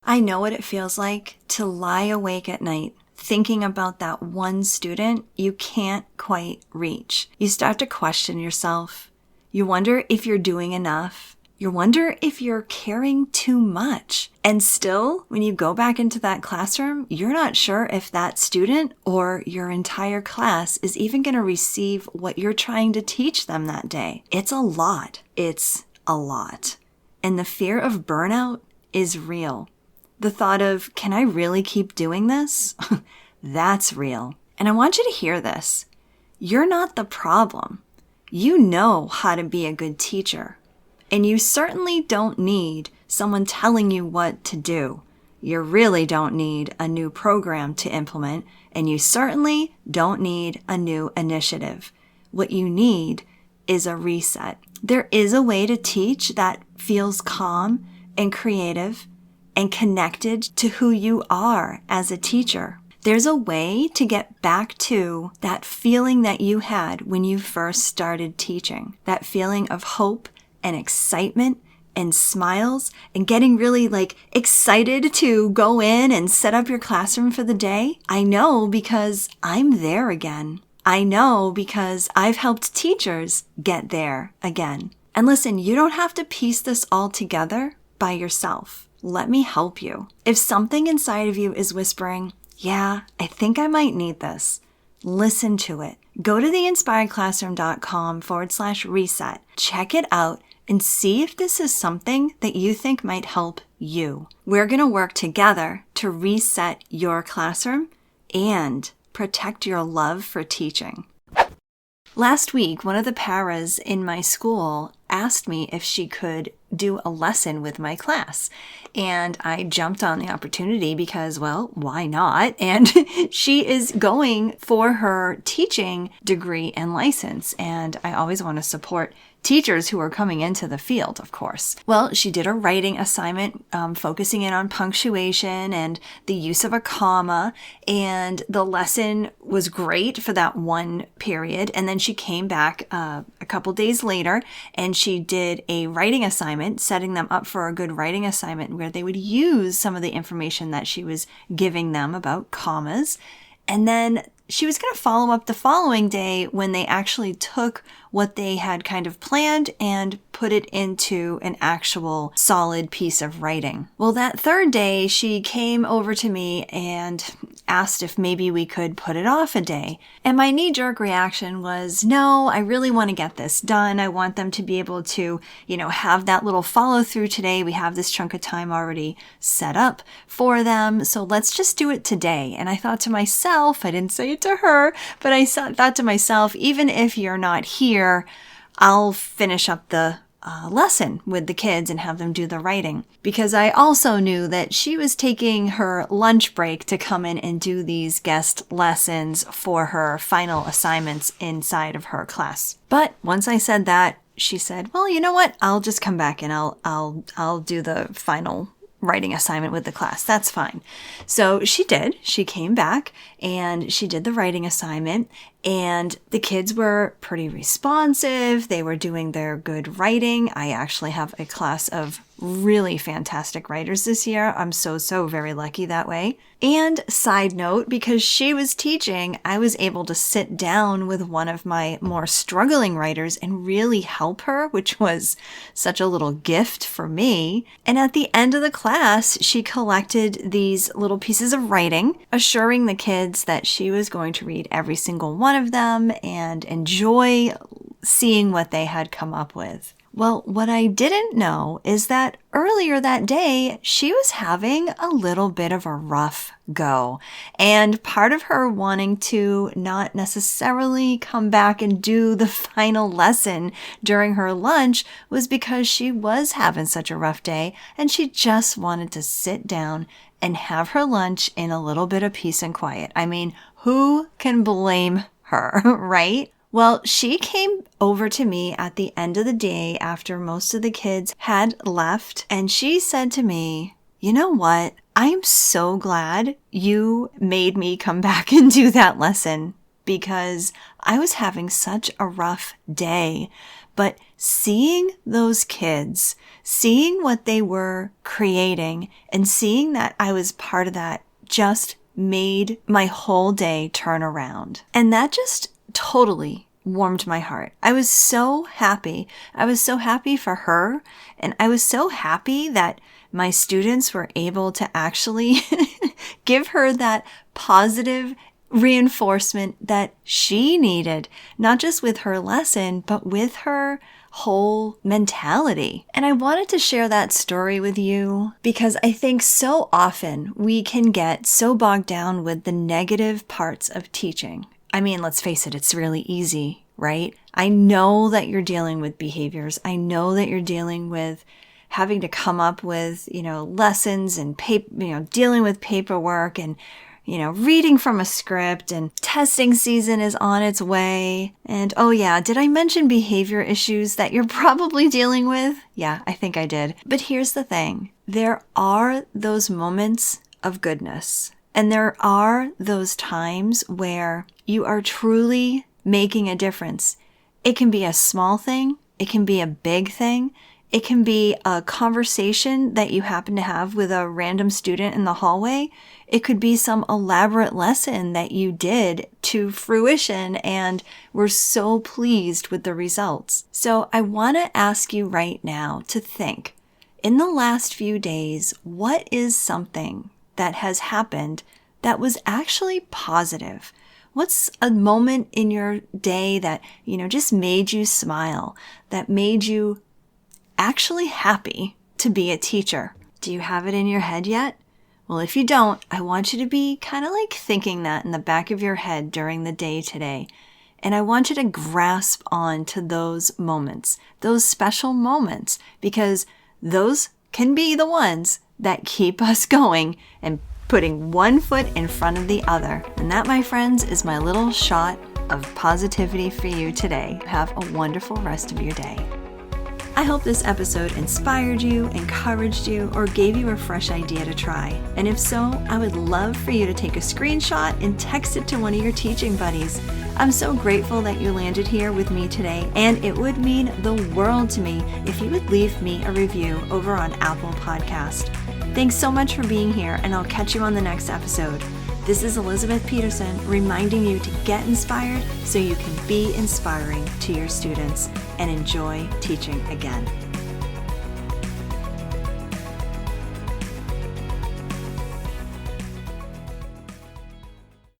I know what it feels like to lie awake at night thinking about that one student you can't quite reach. You start to question yourself. You wonder if you're doing enough. You wonder if you're caring too much. And still, when you go back into that classroom, you're not sure if that student or your entire class is even going to receive what you're trying to teach them that day. It's a lot. It's a lot. And the fear of burnout is real. The thought of, can I really keep doing this? That's real. And I want you to hear this. You're not the problem. You know how to be a good teacher. And you certainly don't need someone telling you what to do. You really don't need a new program to implement, and you certainly don't need a new initiative. What you need is a reset. There is a way to teach that feels calm and creative and connected to who you are as a teacher. There's a way to get back to that feeling that you had when you first started teaching, that feeling of hope and excitement and smiles and getting really excited to go in and set up your classroom for the day. I know because I'm there again. I know because I've helped teachers get there again. And listen, you don't have to piece this all together by yourself. Let me help you. If something inside of you is whispering, yeah, I think I might need this, listen to it. Go to theinspiredclassroom.com/reset. Check it out and see if this is something that you think might help you. We're going to work together to reset your classroom and protect your love for teaching. Last week, one of the paras in my school asked me if she could do a lesson with my class. And I jumped on the opportunity because, well, why not? And she is going for her teaching degree and license. And I always want to support teachers who are coming into the field, of course. Well, she did a writing assignment focusing in on punctuation and the use of a comma, and the lesson was great for that one period. And then she came back a couple days later and she did a writing assignment, setting them up for a good writing assignment where they would use some of the information that she was giving them about commas. And then she was going to follow up the following day when they actually took what they had kind of planned and put it into an actual solid piece of writing. Well, that third day, she came over to me and asked if maybe we could put it off a day. And my knee-jerk reaction was, no, I really want to get this done. I want them to be able to, have that little follow-through today. We have this chunk of time already set up for them. So let's just do it today. And I thought to myself, I didn't say it to her, but I thought to myself, even if you're not here, I'll finish up the lesson with the kids and have them do the writing, because I also knew that she was taking her lunch break to come in and do these guest lessons for her final assignments inside of her class. But once I said that, she said, well, you know what? I'll just come back and I'll do the final writing assignment with the class. That's fine. So she did. She came back and she did the writing assignment, and the kids were pretty responsive. They were doing their good writing. I actually have a class of really fantastic writers this year. I'm so very lucky that way. And side note, because she was teaching, I was able to sit down with one of my more struggling writers and really help her, which was such a little gift for me. And at the end of the class, she collected these little pieces of writing, assuring the kids that she was going to read every single one of them and enjoy seeing what they had come up with. Well, what I didn't know is that earlier that day, she was having a little bit of a rough go. And part of her wanting to not necessarily come back and do the final lesson during her lunch was because she was having such a rough day and she just wanted to sit down and have her lunch in a little bit of peace and quiet. I mean, who can blame her, right? Well, she came over to me at the end of the day after most of the kids had left, and she said to me, you know what? I'm so glad you made me come back and do that lesson, because I was having such a rough day. But seeing those kids, seeing what they were creating, and seeing that I was part of that just made my whole day turn around. And that just totally warmed my heart. I was so happy. I was so happy for her. And I was so happy that my students were able to actually give her that positive reinforcement that she needed, not just with her lesson, but with her whole mentality. And I wanted to share that story with you because I think so often we can get so bogged down with the negative parts of teaching. I mean, let's face it, it's really easy, right? I know that you're dealing with behaviors. I know that you're dealing with having to come up with, lessons and dealing with paperwork and reading from a script, and testing season is on its way. And oh yeah, did I mention behavior issues that you're probably dealing with? Yeah, I think I did. But here's the thing. There are those moments of goodness. And there are those times where you are truly making a difference. It can be a small thing. It can be a big thing. It can be a conversation that you happen to have with a random student in the hallway. It could be some elaborate lesson that you did to fruition and were so pleased with the results. So I want to ask you right now to think, in the last few days, what is something that has happened that was actually positive? What's a moment in your day that, just made you smile, that made you actually happy to be a teacher? Do you have it in your head yet? Well, if you don't, I want you to be kind of like thinking that in the back of your head during the day today. And I want you to grasp on to those moments, those special moments, because those can be the ones that keep us going and putting one foot in front of the other. And that, my friends, is my little shot of positivity for you today. Have a wonderful rest of your day. I hope this episode inspired you, encouraged you, or gave you a fresh idea to try. And if so, I would love for you to take a screenshot and text it to one of your teaching buddies. I'm so grateful that you landed here with me today, and it would mean the world to me if you would leave me a review over on Apple Podcast. Thanks so much for being here, and I'll catch you on the next episode. This is Elizabeth Peterson reminding you to get inspired so you can be inspiring to your students and enjoy teaching again.